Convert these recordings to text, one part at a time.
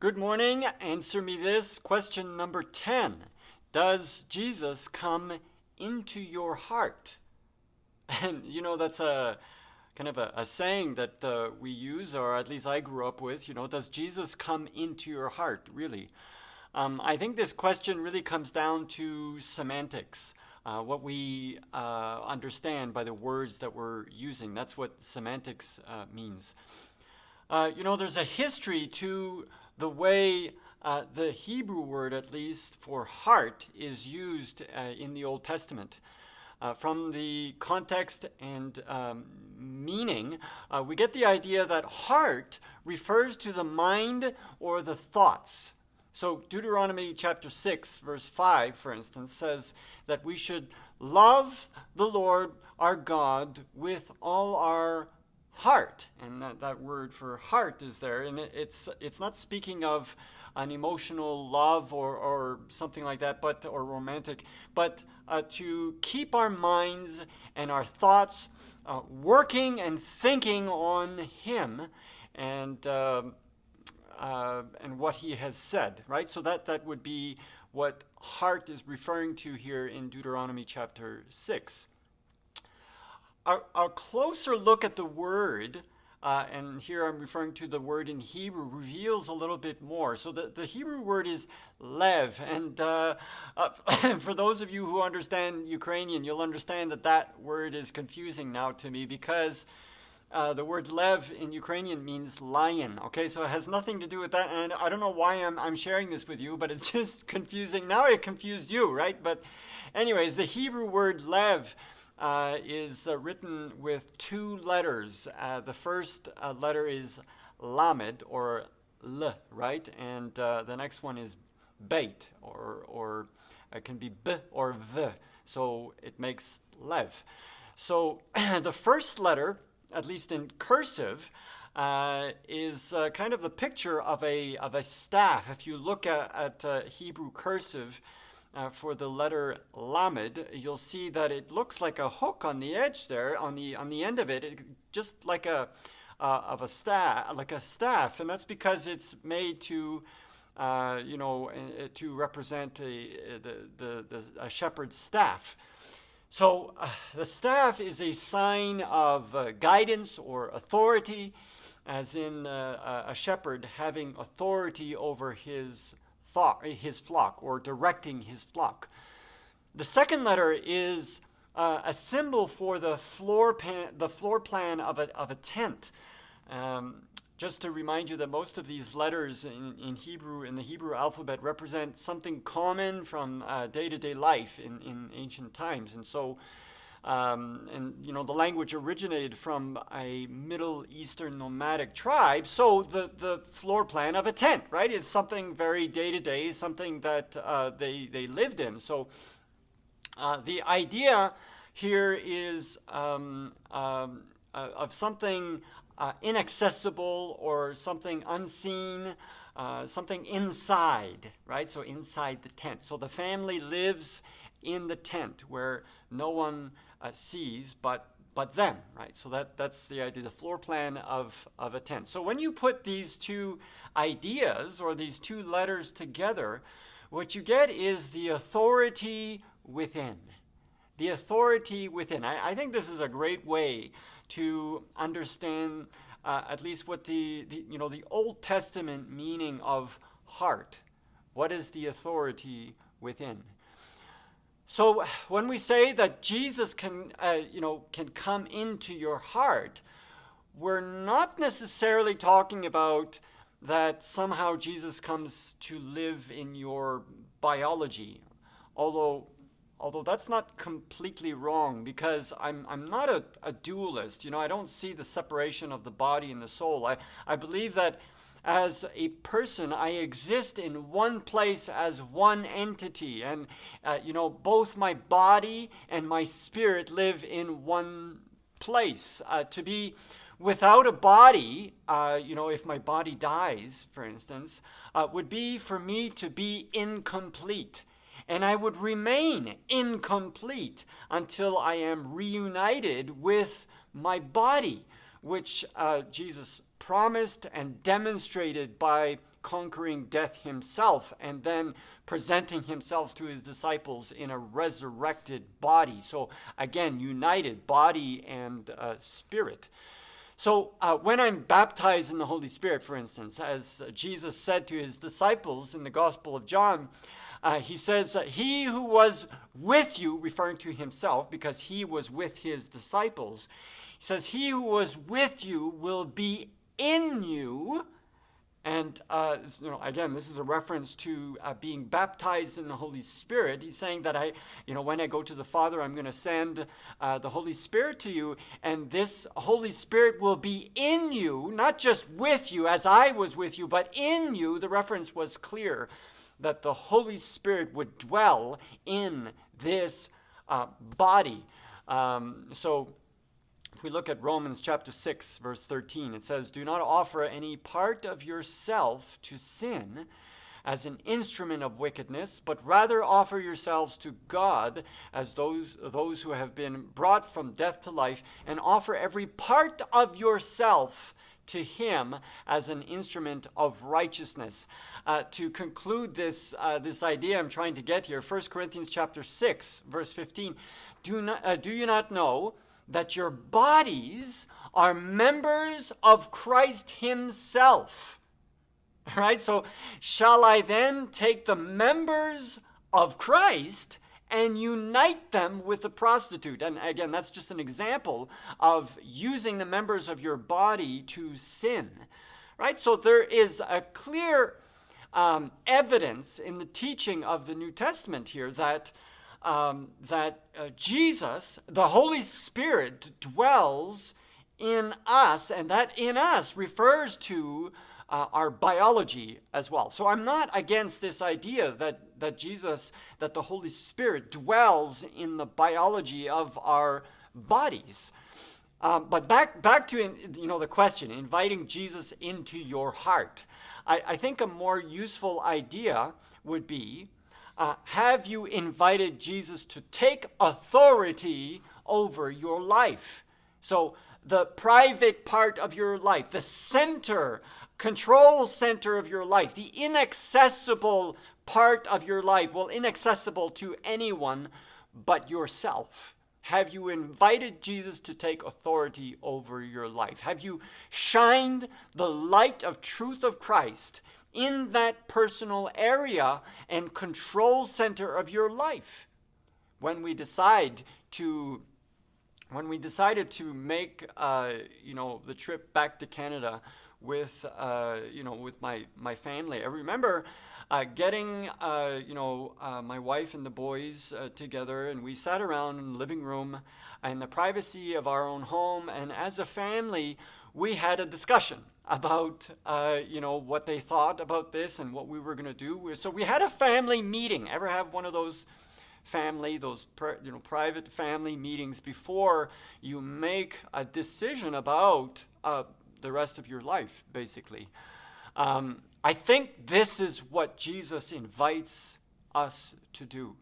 Good morning. Answer me this. Question number 10. Does Jesus come into your heart? And that's a kind of a saying that we use, or at least I grew up with. Does Jesus come into your heart, really? I think this question really comes down to semantics, what we understand by the words that we're using. That's what semantics means. There's a history to the way the Hebrew word, at least for heart, is used in the Old Testament. From the context and meaning, we get the idea that heart refers to the mind or the thoughts. So Deuteronomy chapter 6, verse 5, for instance, says that we should love the Lord our God with all our heart. And that word for heart is there. And it's not speaking of an emotional love or something like that, or romantic, but to keep our minds and our thoughts working and thinking on Him and what He has said, right? So that would be what heart is referring to here in Deuteronomy chapter 6. Our closer look at the word, and here I'm referring to the word in Hebrew, reveals a little bit more. So the Hebrew word is lev, and for those of you who understand Ukrainian, you'll understand that word is confusing now to me because the word lev in Ukrainian means lion. Okay, so it has nothing to do with that, and I don't know why I'm sharing this with you, but it's just confusing. Now it confused you, right? But anyways, the Hebrew word lev is written with two letters. The first letter is lamed, or l, right? And the next one is beit, or it can be b or v. So it makes lev. So the first letter, at least in cursive, is kind of the picture of a staff. If you look at Hebrew cursive, for the letter lamed, you'll see that it looks like a hook on the edge there, on the end of it, just like a staff, and that's because it's made to to represent a shepherd's staff. So the staff is a sign of guidance or authority, as in a shepherd having authority over his flock, or directing his flock. The second letter is a symbol for the floor plan of a tent. Just to remind you that most of these letters in Hebrew, in the Hebrew alphabet, represent something common from day-to-day life in ancient times, and so. The language originated from a Middle Eastern nomadic tribe. So the floor plan of a tent, right, is something very day-to-day, something that they lived in. So the idea here is of something inaccessible or something unseen, something inside, right? So inside the tent. So the family lives in the tent where no one sees but them, right? So that's the idea, the floor plan of a tent. So when you put these two ideas or these two letters together, what you get is the authority within. The authority within. I think this is a great way to understand at least what the Old Testament meaning of heart. What is the authority within? So when we say that Jesus can come into your heart, we're not necessarily talking about that somehow Jesus comes to live in your biology, although that's not completely wrong, because I'm not a dualist. I don't see the separation of the body and the soul. I believe that as a person, I exist in one place as one entity, and both my body and my spirit live in one place. To be without a body, if my body dies, for instance, would be for me to be incomplete. And I would remain incomplete until I am reunited with my body, which Jesus promised and demonstrated by conquering death himself and then presenting himself to his disciples in a resurrected body. So again, united body and spirit. So when I'm baptized in the Holy Spirit, for instance, as Jesus said to his disciples in the Gospel of John, he says, he who was with you, referring to himself because he was with his disciples, he says, he who was with you will be in you. And, again, this is a reference to being baptized in the Holy Spirit. He's saying that when I go to the Father, I'm going to send the Holy Spirit to you. And this Holy Spirit will be in you, not just with you as I was with you, but in you. The reference was clear that the Holy Spirit would dwell in this body. So if we look at Romans chapter 6, verse 13, it says, do not offer any part of yourself to sin as an instrument of wickedness, but rather offer yourselves to God as those who have been brought from death to life, and offer every part of yourself to him as an instrument of righteousness. To conclude this idea I'm trying to get here, 1 Corinthians chapter 6, verse 15, do you not know that your bodies are members of Christ himself? Right? So, shall I then take the members of Christ and unite them with the prostitute? And again, that's just an example of using the members of your body to sin. Right? So there is a clear evidence in the teaching of the New Testament here that Jesus, the Holy Spirit, dwells in us, and that in us refers to our biology as well. So I'm not against this idea that the Holy Spirit dwells in the biology of our bodies. But back to the question, inviting Jesus into your heart. I think a more useful idea would be, have you invited Jesus to take authority over your life? So the private part of your life, the control center of your life, the inaccessible part of your life, well, inaccessible to anyone but yourself. Have you invited Jesus to take authority over your life? Have you shined the light of truth of Christ in that personal area and control center of your life? When we decided to make the trip back to Canada with my family, I remember getting my wife and the boys together, and we sat around in the living room in the privacy of our own home, and as a family we had a discussion about what they thought about this and what we were going to do. So we had a family meeting. Ever have one of those private family meetings before you make a decision about the rest of your life, basically? I think this is what Jesus invites us to do,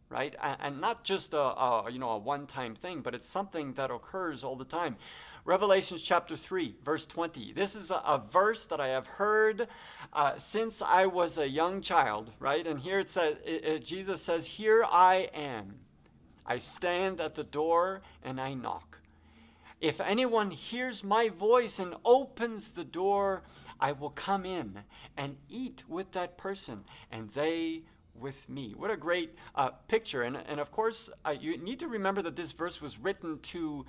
right? And not just a one-time thing, but it's something that occurs all the time. Revelation chapter 3, verse 20. This is a verse that I have heard since I was a young child, right? And here it says, Jesus says, "Here I am. I stand at the door and I knock. If anyone hears my voice and opens the door, I will come in and eat with that person, and they with me." What a great picture. And of course, you need to remember that this verse was written to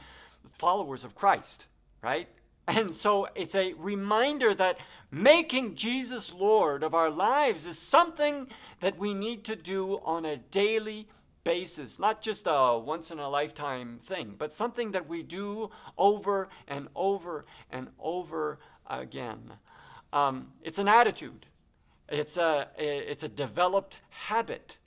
followers of Christ, right? And so it's a reminder that making Jesus Lord of our lives is something that we need to do on a daily basis, not just a once-in-a-lifetime thing, but something that we do over and over and over again. It's an attitude. It's a developed habit.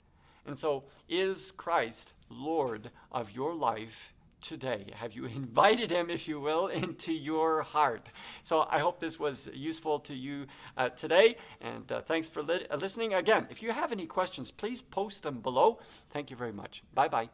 And so, is Christ Lord of your life today? Have you invited him, if you will, into your heart? So I hope this was useful to you today, and thanks for listening. Again, if you have any questions, please post them below. Thank you very much. Bye-bye.